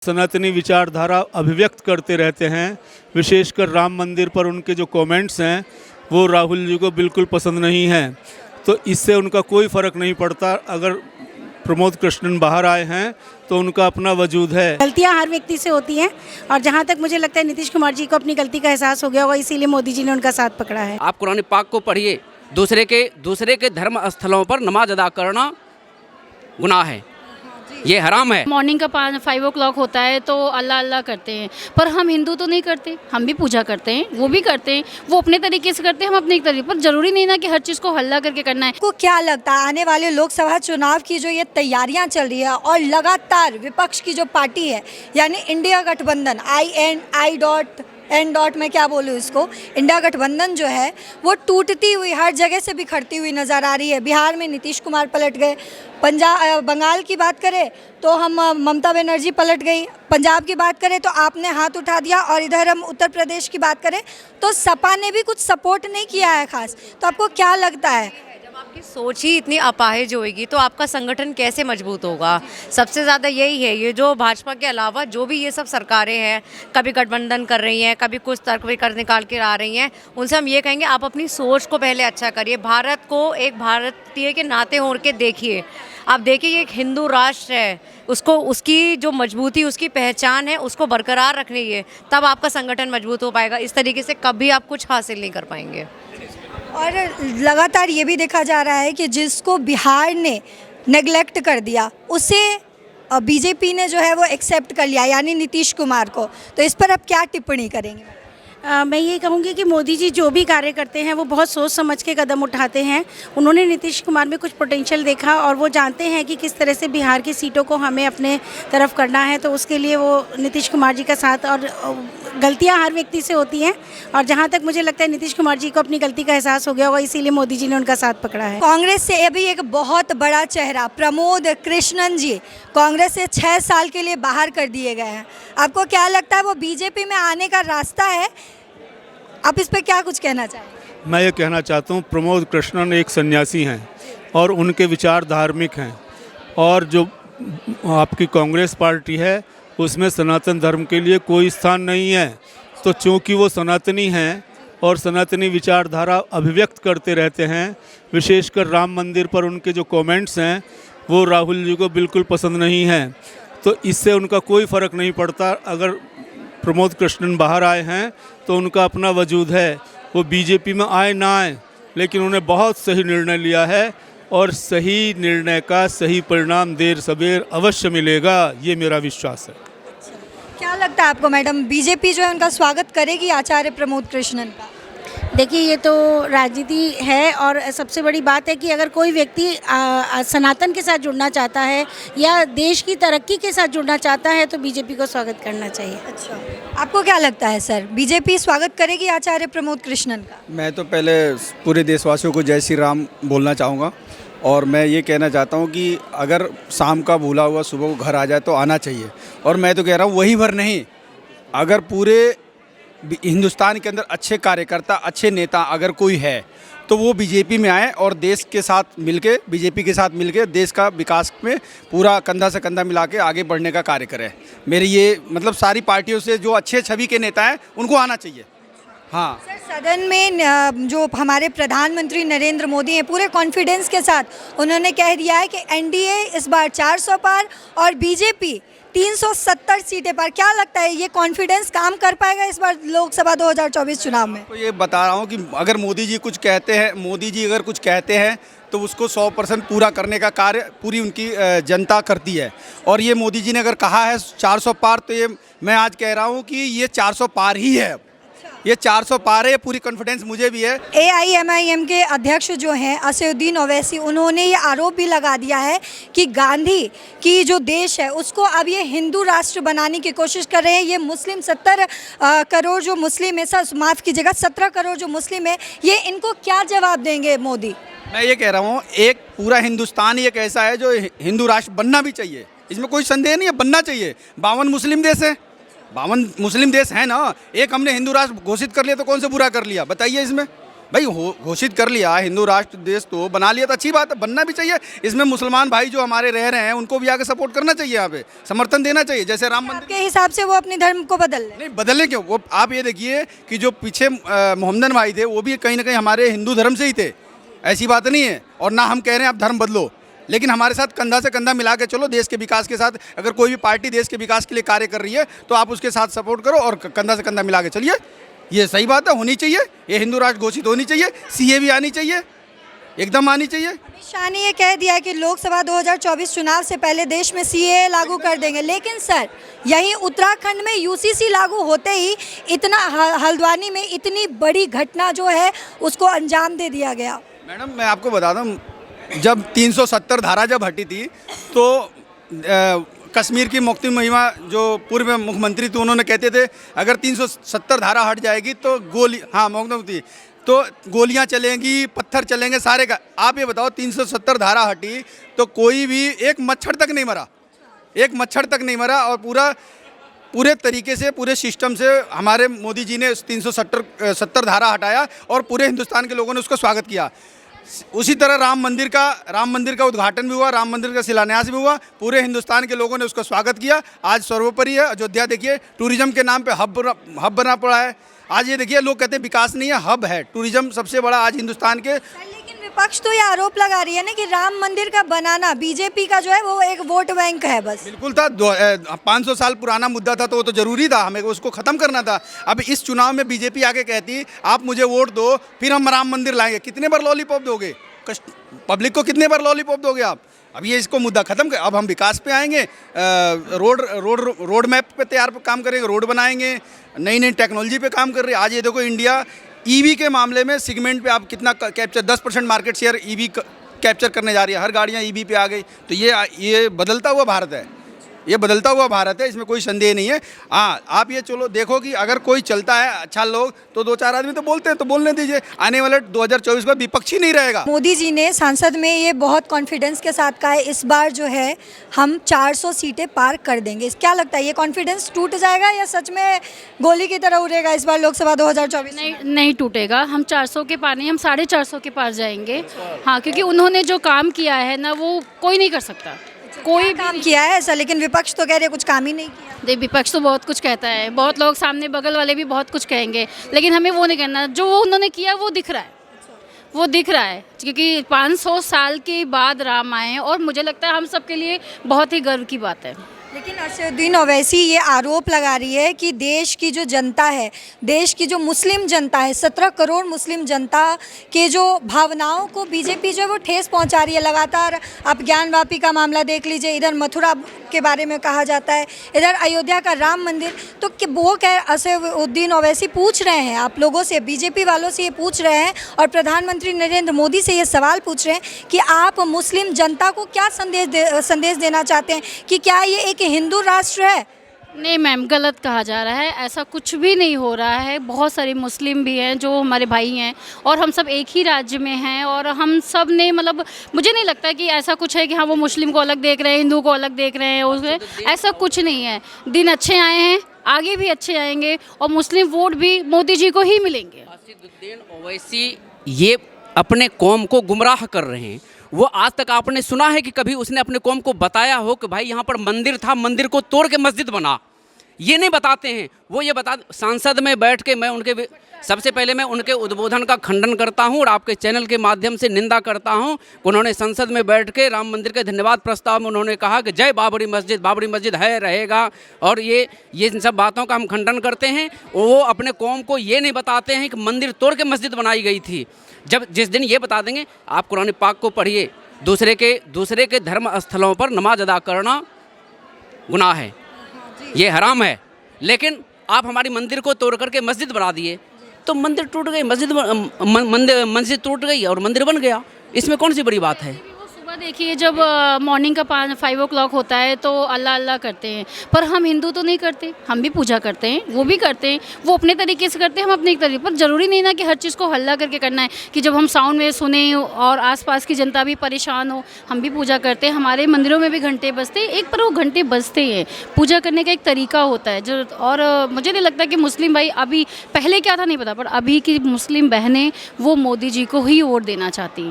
सनातनी विचारधारा अभिव्यक्त करते रहते हैं। विशेषकर राम मंदिर पर उनके जो कमेंट्स हैं वो राहुल जी को बिल्कुल पसंद नहीं हैं। तो इससे उनका कोई फ़र्क नहीं पड़ता। अगर प्रमोद कृष्णन बाहर आए हैं तो उनका अपना वजूद है। गलतियां हर व्यक्ति से होती हैं और जहां तक मुझे लगता है नीतीश कुमार जी को अपनी गलती का एहसास हो गया होगा, इसीलिए मोदी जी ने उनका साथ पकड़ा है। आप कुरान पाक को पढ़िए, दूसरे के धर्म स्थलों पर नमाज अदा करना गुनाह है, ये हराम है। मॉर्निंग का 5 o'clock होता है तो अल्लाह अल्लाह करते हैं, पर हम हिंदू तो नहीं करते। हम भी पूजा करते हैं, वो भी करते हैं, वो अपने तरीके से करते हैं, हम अपने तरीके पर। जरूरी नहीं ना कि हर चीज़ को हल्ला करके करना है। आपको क्या लगता है आने वाले लोकसभा चुनाव की जो ये तैयारियां चल रही है और लगातार विपक्ष की जो पार्टी है यानी इंडिया गठबंधन आई मैं क्या बोलूँ इसको, इंडिया गठबंधन जो है वो टूटती हुई हर जगह से बिखरती हुई नज़र आ रही है। बिहार में नीतीश कुमार पलट गए, बंगाल की बात करें तो हम ममता बनर्जी पलट गई, पंजाब की बात करें तो आपने हाथ उठा दिया, और इधर हम उत्तर प्रदेश की बात करें तो सपा ने भी कुछ सपोर्ट नहीं किया है खास। तो आपको क्या लगता है जब आपकी सोच ही इतनी अपाहिज होगी तो आपका संगठन कैसे मजबूत होगा? सबसे ज़्यादा यही है, ये जो भाजपा के अलावा जो भी ये सब सरकारें हैं, कभी गठबंधन कर रही हैं, कभी कुछ तर्क वितर्क निकाल के आ रही हैं, उनसे हम ये कहेंगे आप अपनी सोच को पहले अच्छा करिए। भारत को एक भारतीय के नाते होकर के देखिए। आप देखिए ये एक हिंदू राष्ट्र है, उसको उसकी जो मजबूती, उसकी पहचान है, उसको बरकरार रखनी है, तब आपका संगठन मजबूत हो पाएगा। इस तरीके से कभी आप कुछ हासिल नहीं कर पाएंगे। और लगातार ये भी देखा जा रहा है कि जिसको बिहार ने नेग्लेक्ट कर दिया उसे बीजेपी ने जो है वो एक्सेप्ट कर लिया, यानी नीतीश कुमार को। तो इस पर आप क्या टिप्पणी करेंगे? मैं ये कहूँगी कि मोदी जी जो भी कार्य करते हैं वो बहुत सोच समझ के कदम उठाते हैं। उन्होंने नीतीश कुमार में कुछ पोटेंशियल देखा और वो जानते हैं कि किस तरह से बिहार की सीटों को हमें अपने तरफ करना है, तो उसके लिए वो नीतीश कुमार जी का साथ। और गलतियां हर व्यक्ति से होती हैं और जहां तक मुझे लगता है नीतीश कुमार जी को अपनी गलती का एहसास हो गया होगा, इसीलिए मोदी जी ने उनका साथ पकड़ा है। कांग्रेस से अभी एक बहुत बड़ा चेहरा प्रमोद कृष्णन जी कांग्रेस से 6 साल के लिए बाहर कर दिए गए हैं। आपको क्या लगता है वो बीजेपी में आने का रास्ता है? आप इस पर क्या कुछ कहना चाहेंगे? मैं ये कहना चाहता हूँ, प्रमोद कृष्णन एक सन्यासी हैं और उनके विचार धार्मिक हैं, और जो आपकी कांग्रेस पार्टी है उसमें सनातन धर्म के लिए कोई स्थान नहीं है। तो चूँकि वो सनातनी हैं और सनातनी विचारधारा अभिव्यक्त करते रहते हैं, विशेषकर राम मंदिर पर उनके जो कमेंट्स हैं वो राहुल जी को बिल्कुल पसंद नहीं हैं। तो इससे उनका कोई फ़र्क नहीं पड़ता। अगर प्रमोद कृष्णन बाहर आए हैं तो उनका अपना वजूद है। वो बीजेपी में आए ना आए, लेकिन उन्हें बहुत सही निर्णय लिया है और सही निर्णय का सही परिणाम देर सबेर अवश्य मिलेगा, ये मेरा विश्वास है। क्या लगता है आपको मैडम, बीजेपी जो है उनका स्वागत करेगी आचार्य प्रमोद कृष्णन का? देखिए, ये तो राजनीति है और सबसे बड़ी बात है कि अगर कोई व्यक्ति सनातन के साथ जुड़ना चाहता है या देश की तरक्की के साथ जुड़ना चाहता है तो बीजेपी को स्वागत करना चाहिए। अच्छा, आपको क्या लगता है सर, बीजेपी स्वागत करेगी आचार्य प्रमोद कृष्णन का? मैं तो पहले पूरे देशवासियों को जय श्री राम बोलना चाहूँगा, और मैं ये कहना चाहता हूँ कि अगर शाम का भूला हुआ सुबह को घर आ जाए तो आना चाहिए। और मैं तो कह रहा हूँ वही भर नहीं, अगर पूरे हिंदुस्तान के अंदर अच्छे कार्यकर्ता, अच्छे नेता अगर कोई है तो वो बीजेपी में आए और देश के साथ मिलके, बीजेपी के साथ मिलके देश का विकास में पूरा कंधा से कंधा मिला के आगे बढ़ने का कार्य करें। मेरी ये मतलब सारी पार्टियों से जो अच्छे छवि के नेता हैं उनको आना चाहिए। हाँ सर, सदन में जो हमारे प्रधानमंत्री नरेंद्र मोदी हैं पूरे कॉन्फिडेंस के साथ उन्होंने कह दिया है कि एनडीए इस बार 400 पार और बीजेपी 370 सीटें पर। क्या लगता है ये कॉन्फिडेंस काम कर पाएगा इस बार लोकसभा 2024 चुनाव में? तो ये बता रहा हूँ कि अगर मोदी जी अगर कुछ कहते हैं तो उसको 100% पूरा करने का कार्य पूरी उनकी जनता करती है। और ये मोदी जी ने अगर कहा है 400 पार, तो ये मैं आज कह रहा हूँ कि ये 400 पार ही है। ये 400 पार है, पूरी कॉन्फिडेंस मुझे भी है। AIMIM के अध्यक्ष जो हैं असदुद्दीन ओवैसी, उन्होंने ये आरोप भी लगा दिया है कि गांधी की जो देश है उसको अब ये हिंदू राष्ट्र बनाने की कोशिश कर रहे हैं। ये मुस्लिम 70 करोड़ जो मुस्लिम है, सर माफ़ कीजिएगा 17 करोड़ जो मुस्लिम है, ये इनको क्या जवाब देंगे मोदी? मैं ये कह रहा हूँ एक पूरा हिंदुस्तान एक ऐसा है जो हिंदू राष्ट्र बनना भी चाहिए, इसमें कोई संदेह नहीं है, बनना चाहिए। 52 मुस्लिम देश है, 52 मुस्लिम देश है ना, एक हमने हिंदू राष्ट्र घोषित कर लिया तो कौन से बुरा कर लिया बताइए इसमें? भाई घोषित कर लिया हिंदू राष्ट्र देश तो बना लिया तो अच्छी बात है, बनना भी चाहिए। इसमें मुसलमान भाई जो हमारे रह रहे हैं उनको भी आगे सपोर्ट करना चाहिए, यहाँ पे समर्थन देना चाहिए। जैसे राम मंदिर आपके हिसाब से वो अपने धर्म को बदल लें? नहीं बदलने क्यों, वो आप ये देखिए कि जो पीछे मोहम्मदन भाई थे वो भी कहीं ना कहीं हमारे हिंदू धर्म से ही थे, ऐसी बात नहीं है। और ना हम कह रहे हैं आप धर्म बदलो, लेकिन हमारे साथ कंधा से कंधा मिला के चलो। देश के विकास के साथ अगर कोई भी पार्टी देश के विकास के लिए कार्य कर रही है तो आप उसके साथ सपोर्ट करो और कंधा से कंधा मिला के चलिए। ये सही बात है, होनी चाहिए। ये हिंदू राष्ट्र घोषित होनी चाहिए, सीए भी आनी चाहिए, एकदम आनी चाहिए। अमित शाह ने ये कह दिया है कि लोकसभा 2024 चुनाव से पहले देश में सीए लागू कर देंगे, लेकिन सर यहीं उत्तराखंड में यूसीसी लागू होते ही इतना हल्द्वानी में इतनी बड़ी घटना जो है उसको अंजाम दे दिया गया। मैडम मैं आपको बता दूं, जब 370 धारा जब हटी थी तो कश्मीर की मुक्ति मुहिमा जो पूर्व मुख्यमंत्री थे उन्होंने कहते थे अगर 370 धारा हट जाएगी तो मुक्ति तो गोलियां चलेंगी, पत्थर चलेंगे, सारे का। आप ये बताओ 370 धारा हटी तो कोई भी एक मच्छर तक नहीं मरा, एक मच्छर तक नहीं मरा। और पूरे तरीके से पूरे सिस्टम से हमारे मोदी जी ने 370 धारा हटाया और पूरे हिंदुस्तान के लोगों ने उसका स्वागत किया। उसी तरह राम मंदिर का उद्घाटन भी हुआ, राम मंदिर का शिलान्यास भी हुआ, पूरे हिंदुस्तान के लोगों ने उसका स्वागत किया। आज सर्वोपरि है अयोध्या, देखिए टूरिज्म के नाम पे हब बना पड़ा है। आज ये देखिए लोग कहते हैं विकास नहीं है, हब है, टूरिज्म सबसे बड़ा आज हिंदुस्तान के। लेकिन विपक्ष तो ये आरोप लगा रही है ना कि राम मंदिर का बनाना बीजेपी का जो है वो एक वोट बैंक है बस। बिल्कुल था, 500 साल पुराना मुद्दा था तो वो तो जरूरी था, हमें उसको खत्म करना था। अब इस चुनाव में बीजेपी आके कहती आप मुझे वोट दो फिर हम राम मंदिर लाएंगे, कितने बार लॉलीपॉप दोगे पब्लिक को, कितने बार लॉलीपॉप दोगे आप? अब ये इसको मुद्दा खत्म कर, अब हम विकास पे आएंगे, रोड मैप पे तैयार काम करेंगे, रोड बनाएंगे, नई नई टेक्नोलॉजी पे काम कर रही है। आज ये देखो इंडिया ईवी के मामले में सेगमेंट पे आप कितना capture, 10% market share EV capture करने जा रही है, हर गाड़ियाँ ईवी पे आ गई। तो ये बदलता हुआ भारत है, ये बदलता हुआ भारत है, इसमें कोई संदेह नहीं है। हाँ आप ये चलो देखो कि अगर कोई चलता है अच्छा लोग तो 2-4 आदमी तो बोलते हैं तो बोलने दीजिए, आने वाले 2024 में विपक्षी नहीं रहेगा। मोदी जी ने संसद में ये बहुत कॉन्फिडेंस के साथ कहा है इस बार जो है हम 400 सीटें पार कर देंगे। क्या लगता है ये कॉन्फिडेंस टूट जाएगा या सच में गोली की तरह उड़ेगा इस बार लोकसभा 2024? नहीं टूटेगा। हम 400 के पार नहीं, हम 450 के पार जाएंगे। हाँ, क्योंकि उन्होंने जो काम किया है ना वो कोई नहीं कर सकता, कोई काम किया है ऐसा। लेकिन विपक्ष तो कह रहे कुछ काम ही नहीं किया। देख विपक्ष तो बहुत कुछ कहता है, बहुत लोग सामने बगल वाले भी बहुत कुछ कहेंगे, लेकिन हमें वो नहीं करना। जो वो उन्होंने किया वो दिख रहा है, वो दिख रहा है, क्योंकि 500 साल के बाद राम आए हैं और मुझे लगता है हम सब के लिए बहुत ही गर्व की बात है। लेकिन असदुद्दीन ओवैसी ये आरोप लगा रही है कि देश की जो जनता है, देश की जो मुस्लिम जनता है, 17 करोड़ मुस्लिम जनता के जो भावनाओं को बीजेपी जो है वो ठेस पहुंचा रही है लगातार। आप ज्ञानवापी का मामला देख लीजिए, इधर मथुरा के बारे में कहा जाता है, इधर अयोध्या का राम मंदिर। तो वो असदुद्दीन ओवैसी पूछ रहे हैं आप लोगों से, बीजेपी वालों से ये पूछ रहे हैं और प्रधानमंत्री नरेंद्र मोदी से ये सवाल पूछ रहे हैं कि आप मुस्लिम जनता को क्या संदेश देना चाहते हैं कि क्या ये एक हिंदू राष्ट्र है? नहीं मैम, गलत कहा जा रहा है, ऐसा कुछ भी नहीं हो रहा है। बहुत सारे मुस्लिम भी हैं जो हमारे भाई हैं और हम सब एक ही राज्य में हैं और हम सब ने मतलब मुझे नहीं लगता कि ऐसा कुछ है कि हाँ वो मुस्लिम को अलग देख रहे हैं, हिंदू को अलग देख रहे हैं, उसमें ऐसा कुछ नहीं है। दिन अच्छे आए हैं, आगे भी अच्छे आएंगे और मुस्लिम वोट भी मोदी जी को ही मिलेंगे। असदुद्दीन ओवैसी ये अपने कौम को गुमराह कर रहे हैं। वो आज तक आपने सुना है कि कभी उसने अपने कौम को बताया हो कि भाई यहाँ पर मंदिर था, मंदिर को तोड़ के मस्जिद बना? ये नहीं बताते हैं। वो ये संसद में बैठ के सबसे पहले मैं उनके उद्बोधन का खंडन करता हूं और आपके चैनल के माध्यम से निंदा करता हूं। उन्होंने संसद में बैठ के राम मंदिर के धन्यवाद प्रस्ताव में उन्होंने कहा कि जय बाबरी मस्जिद है, रहेगा, और ये इन सब बातों का हम खंडन करते हैं। वो अपने कौम को ये नहीं बताते हैं कि मंदिर तोड़ के मस्जिद बनाई गई थी। जिस दिन ये बता देंगे, आप कुरान पाक को पढ़िए, दूसरे के धर्म स्थलों पर नमाज अदा करना गुनाह है, ये हराम है। लेकिन आप हमारी मंदिर को तोड़ करके मस्जिद बना दिए, तो मंदिर टूट गई, मस्जिद टूट गई और मंदिर बन गया। इसमें कौन सी बड़ी बात है? सुबह देखिए जब मॉर्निंग का 5 o'clock होता है तो अल्लाह अल्लाह करते हैं, पर हम हिंदू तो नहीं करते, हम भी पूजा करते हैं, वो भी करते हैं, वो अपने तरीके से करते हैं, हम अपने एक तरीके पर। ज़रूरी नहीं ना कि हर चीज़ को हल्ला करके करना है कि जब हम साउंड में सुने और आसपास की जनता भी परेशान हो। हम भी पूजा करते हैं, हमारे मंदिरों में भी घंटे बजते हैं, एक पर वो घंटे बजते हैं, पूजा करने का एक तरीका होता है जो। और मुझे नहीं लगता कि मुस्लिम भाई अभी, पहले क्या था नहीं पता, पर अभी की मुस्लिम बहनें वो मोदी जी को ही वोट देना चाहती हैं।